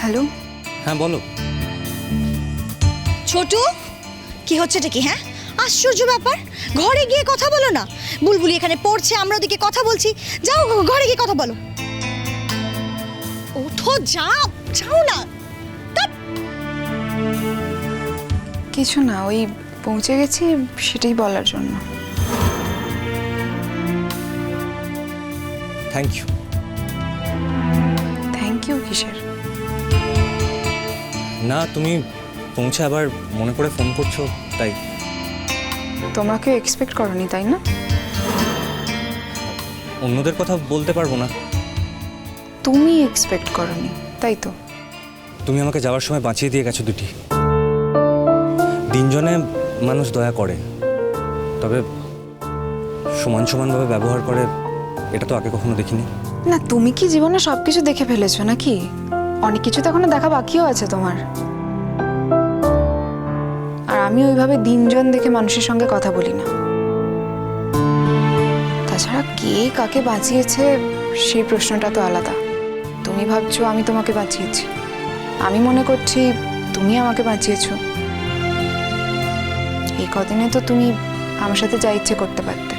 Hello. হ্যাঁ বলো। ছোটু, কি হচ্ছে এটা কি? হ্যাঁ, আশ্চর্য ব্যাপার। ঘরে গিয়ে কথা বলো না। বুলবুলি এখানে পড়ছে, আমরা ওদিকে কথা বলছি। যাও ঘরে গিয়ে কথা বলো। ওঠো, যাও যাও না। কিছু না, ওই পৌঁছে গেছি সেটাই বলার জন্য। Thank you. থ্যাংক ইউ কিসের? না, তুমি পৌঁছে আবার মনে করে ফোন করছো তাই। তোমরা কেউ এক্সপেক্ট করোনি তাই না? অন্যদের কথা বলতে পারবো না। তুমি এক্সপেক্ট করোনি তাই তো? তুমি আমাকে যাওয়ার সময় বাঁচিয়ে দিয়ে গেছো দুটি। দিনজনে মানুষ দয়া করে, তবে সমান সমানভাবে ব্যবহার করে এটা তো আগে কখনো দেখিনি। না, তুমি কি জীবনে সবকিছু দেখে ফেলেছো নাকি? অনেক কিছু তো এখনো দেখা বাকিও আছে তোমার। আর আমি ওইভাবে দিনজন দেখে মানুষের সঙ্গে কথা বলি না। তাছাড়া কে কাকে বাঁচিয়েছে সেই প্রশ্নটা তো আলাদা। তুমি ভাবছো আমি তোমাকে বাঁচিয়েছি, আমি মনে করছি তুমি আমাকে বাঁচিয়েছো। এই কদিনে তো তুমি আমার সাথে যা ইচ্ছে করতে পারতে।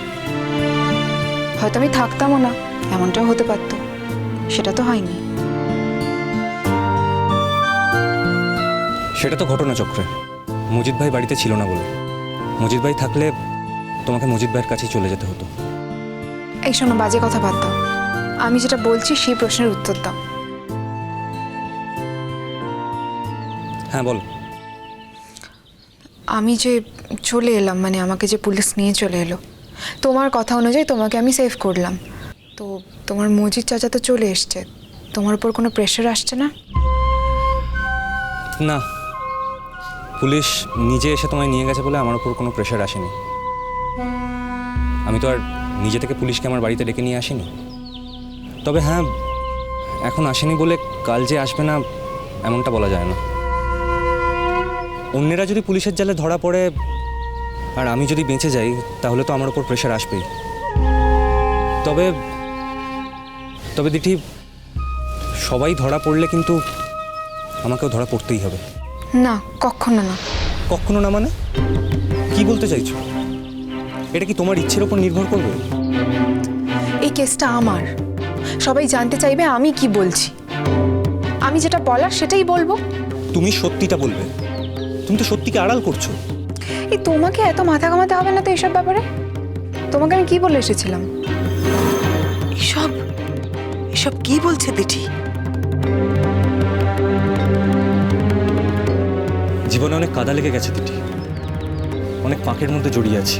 হয়তো আমি থাকতামও না, এমনটাও হতে পারতো। সেটা তো হয়নি। সেটা তো ঘটনাচক্রে। মজিদ ভাই বাড়িতে ছিল না বলে। মজিদ ভাই থাকলে তোমাকে মজিদ ভাইয়ের কাছেই চলে যেতে হতো। এই শোনো, বাজে কথা বাদ দাও। আমি যেটা বলছি সেই প্রশ্নের উত্তর দাও। হ্যাঁ বল। আমি যে চলে এলাম, মানে আমাকে যে পুলিশ নিয়ে চলে এলো, তোমার কথা অনুযায়ী তোমাকে আমি সেভ করলাম। তো তোমার মজিদ চাচা তো চলে এসছে, তোমার উপর কোনো প্রেশার আসছে না? না, পুলিশ নিজে এসে তোমায় নিয়ে গেছে বলে আমার উপর কোনো প্রেশার আসেনি। আমি তো আর নিজে থেকে পুলিশকে আমার বাড়িতে ডেকে নিয়ে আসিনি। তবে হ্যাঁ, এখন আসেনি বলে কাল যে আসবে না এমনটা বলা যায় না। অন্যেরা যদি পুলিশের জালে ধরা পড়ে আর আমি যদি বেঁচে যাই তাহলে তো আমার উপর প্রেশার আসবেই। তবে তবে দিঠি, সবাই ধরা পড়লে কিন্তু আমাকেও ধরা পড়তেই হবে। না, কখনো না। কখনো না মানে কি বলতে চাইছো? এটা কি তোমার ইচ্ছের উপর নির্ভর করবে? এই কেসটা আমার, সবাই জানতে চাইবে আমি কি বলছি। আমি যেটা বলার সেটাই বলবো। তুমি সত্যিটা বলবে। তুমি তো সত্যিকে আড়াল করছো। এই তোমাকে এত মাথা ঘামাতে হবে না তো এইসব ব্যাপারে। তোমাকে আমি কি বলে এসেছিলাম? এসব এসব কি বলছে দিঠি? জীবনে অনেক কাদা লেগে গেছে দিঠি, অনেক পাকের মধ্যে জড়িয়ে আছি।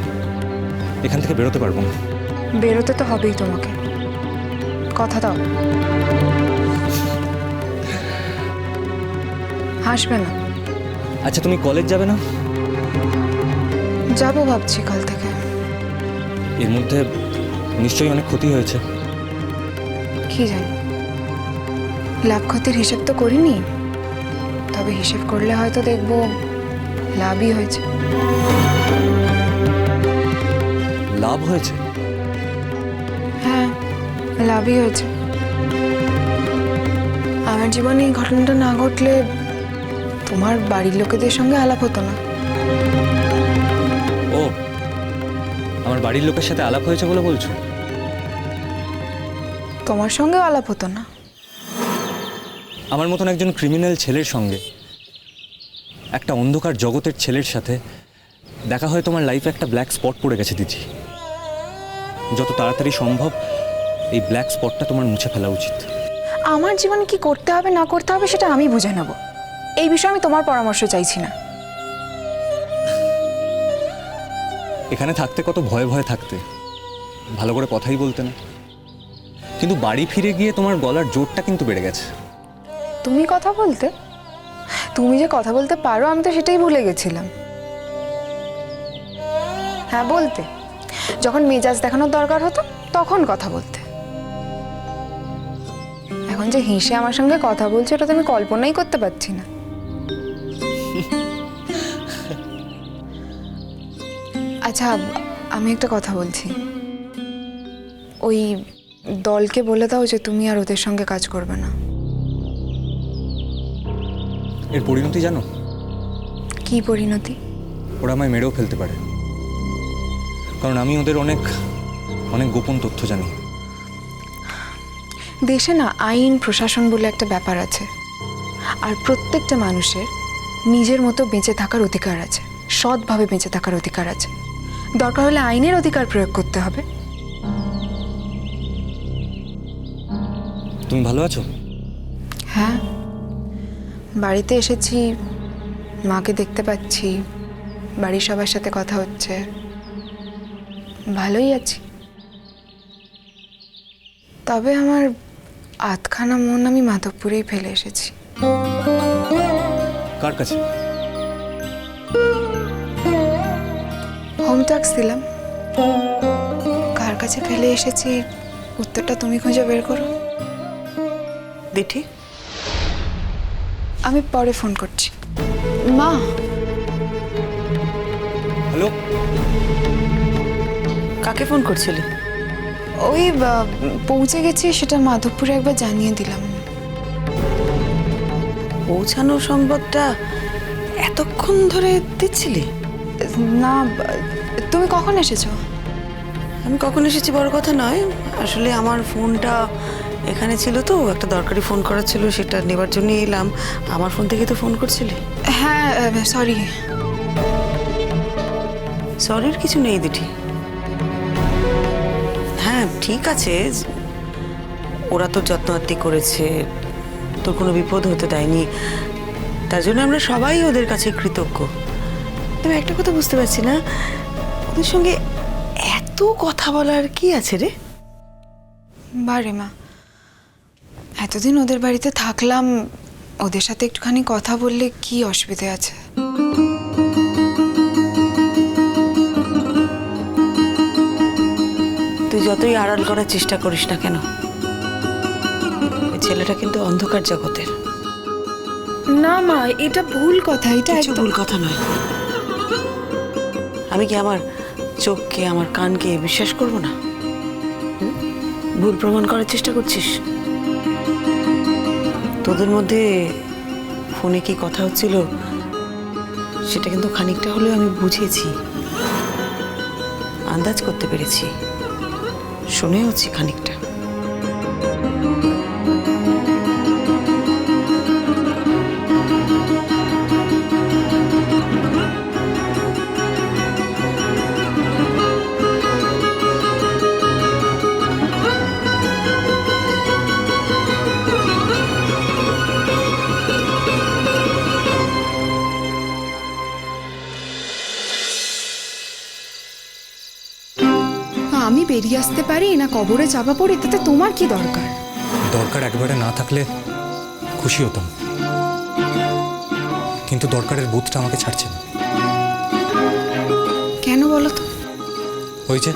এখান থেকে বেরোতে পারবো না। বেরোতে তো হবেই তোমাকে, কথা দাও। হাসবে না। আচ্ছা, তুমি কলেজ যাবে না? যাবো ভাবছি কাল থেকে। এর মধ্যে নিশ্চয়ই অনেক ক্ষতি হয়েছে। কি জানি, লাভ ক্ষতির হিসেব তো করিনি। তবে হিসেব করলে হয়তো দেখবো লাভই হয়েছে। লাভ হয়েছে? হ্যাঁ, লাভই হয়েছে। আমার জীবনে এই ঘটনাটা না ঘটলে তোমার বাড়ির লোকেদের সঙ্গে আলাপ হতো না। ও, আমার বাড়ির লোকের সাথে আলাপ হয়েছে বলে বলছো? তোমার সঙ্গেও আলাপ হতো না। আমার মতন একজন ক্রিমিনাল ছেলের সঙ্গে, একটা অন্ধকার জগতের ছেলের সাথে দেখা হয় তোমার লাইফে একটা ব্ল্যাক স্পট পড়ে গেছে দিদি। যত তাড়াতাড়ি সম্ভব এই ব্ল্যাক স্পটটা তোমার মুছে ফেলা উচিত। আমার জীবনে কি করতে হবে না করতে হবে সেটা আমি বুঝে নেব। এই বিষয়ে আমি তোমার পরামর্শ চাইছি না। এখানে থাকতে কত ভয়ে ভয়ে থাকতে, ভালো করে কথাই বলতে না। কিন্তু বাড়ি ফিরে গিয়ে তোমার গলার জোরটা কিন্তু বেড়ে গেছে। তুমি কথা বলতে, তুমি যে কথা বলতে পারো আমি তো সেটাই ভুলে গেছিলাম। হ্যাঁ, বলতে যখন মেজাজ দেখানোর দরকার হতো তখন কথা বলতে। এখন যে হেসে আমার সঙ্গে কথা বলছে এটা তো আমি কল্পনাই করতে পারছি না। আচ্ছা, আমি একটা কথা বলছি। ওই দলকে বলে দাও যে তুমি আর ওদের সঙ্গে কাজ করবে না। এর পরিণতি জানো? কি পরিণতি? ওরা আমায় মেরেও ফেলতে পারে, কারণ আমি ওদের অনেক অনেক গোপন তথ্য জানি। দেশে না আইন প্রশাসন বলে একটা ব্যাপার আছে, আর প্রত্যেকটা মানুষের নিজের মতো বেঁচে থাকার অধিকার আছে, সৎভাবে বেঁচে থাকার অধিকার আছে। দরকার হলে আইনের অধিকার প্রয়োগ করতে হবে। তুমি ভালো আছো? হ্যাঁ, বাড়িতে এসেছি, মাকে দেখতে পাচ্ছি, বাড়ির সবার সাথে কথা হচ্ছে, ভালোই আছি। তবে আমার আধখানা মন আমি মাধবপুরেই ফেলে এসেছি। কার কাছে? হোম ট্যাক্স দিলাম। কার কাছে ফেলে এসেছি উত্তরটা তুমি খুঁজে বের করো। দিঠি, আমি পরে ফোন করছি। মা, হ্যালো, কাকে ফোন করছিলে? ওই পৌঁছে গেছি, সেটা মাধবপুরে একবার জানিয়ে দিলাম। পৌঁছানোর সংবাদটা এতক্ষণ ধরে দিচ্ছিলি? না, তুমি কখন এসেছো? আমি কখন এসেছি বড় কথা নয়, আসলে আমার ফোনটা এখানে ছিল তো, একটা দরকারি ফোন করা ছিল, সেটা নেবার জন্য এলাম। আমার ফোন থেকে তো ফোন করছিলি। হ্যাঁ, সরি। সরির কিছু নেই দিঠি। হ্যাঁ ঠিক আছে, ওরা তো যত্ন আত্তি করেছে, তোর কোনো বিপদ হতে দেয়নি, তার জন্য আমরা সবাই ওদের কাছে কৃতজ্ঞ। তবে একটা কথা বুঝতে পারছি না, ওদের সঙ্গে এত কথা বলার কি আছে রে? বারে মা, এতদিন ওদের বাড়িতে থাকলাম, ওদের সাথে একটুখানি কথা বললে কি অসুবিধে আছে? তুই যতই আড়াল করার চেষ্টা করিস না কেন, ওই ছেলেটা কিন্তু অন্ধকার জগতের। না মা, এটা ভুল কথা, এটা কিছু ভুল কথা নয়। আমি কি আমার চোখকে, আমার কানকে বিশ্বাস করব না? ভুল প্রমাণ করার চেষ্টা করছিস? তোদের মধ্যে ফোনে কি কথা হচ্ছিল সেটা কিন্তু খানিকটা হলেও আমি বুঝেছি, আন্দাজ করতে পেরেছি, শুনেওছি খানিকটা। আমি বেরিয়ে আসতে পারি না কবরে চাপা পড়ি, তাতে তোমার কি দরকার? দরকার একবারে না থাকলে খুশি হতাম, কিন্তু দরকারের বোধটা আমাকে ছাড়ছে না। কেন বলো তো? ওই যে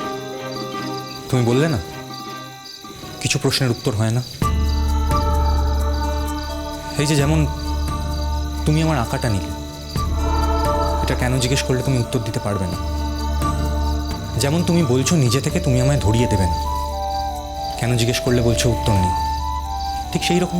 তুমি বললে না, কিছু প্রশ্নের উত্তর হয় না। এই যে যেমন তুমি আমার আঁকাটা নিলে, এটা কেন জিজ্ঞেস করলে তুমি উত্তর দিতে পারবে না। যেমন তুমি বলছো নিজে থেকে তুমি আমায় ধরিয়ে দেবে না, কেন জিজ্ঞেস করলে বলছো উত্তর নেই, ঠিক সেই রকম।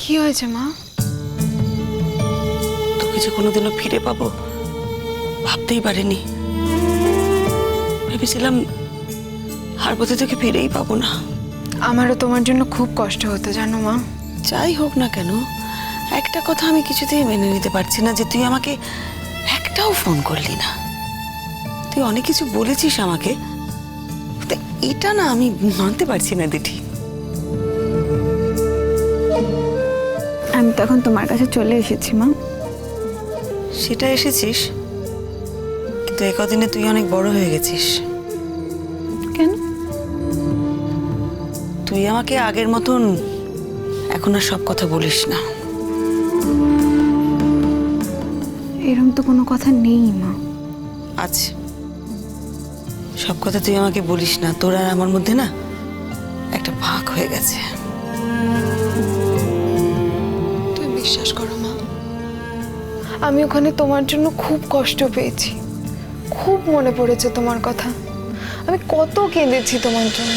কি হয়েছে মা? তোকে যে কোনোদিনও ফিরে পাবো ভাবতেই পারিনি। ভেবেছিলাম আর বোধহয় তোকে ফিরেই পাবো না। আমারও তোমার জন্য খুব কষ্ট হতো জানো মা। যাই হোক না কেন, একটা কথা আমি কিছুতেই মেনে নিতে পারছি না, যে তুই আমাকে একটাও ফোন করলি না। তুই অনেক কিছু বলেছিস আমাকে, তা এটা না আমি মানতে পারছি না দিঠি। আমি তো এখন তোমার কাছে চলে এসেছি মা। সেটা এসেছিস, কিন্তু এ কদিনে তুই অনেক বড় হয়ে গেছিস। কেন? তুই আমাকে আগের মতন এখন আর সব কথা বলিস না। এরকম তো কোনো কথা নেই মা। আছে, সব কথা তুই আমাকে বলিস না। তোর আর আমার মধ্যে না একটা ভাগ হয়ে গেছে। তুমি বিশ্বাস করো মা, আমি ওখানে তোমার জন্য খুব কষ্ট পেয়েছি, খুব মনে পড়েছে তোমার কথা। আমি কত কেঁদেছি তোমার জন্য।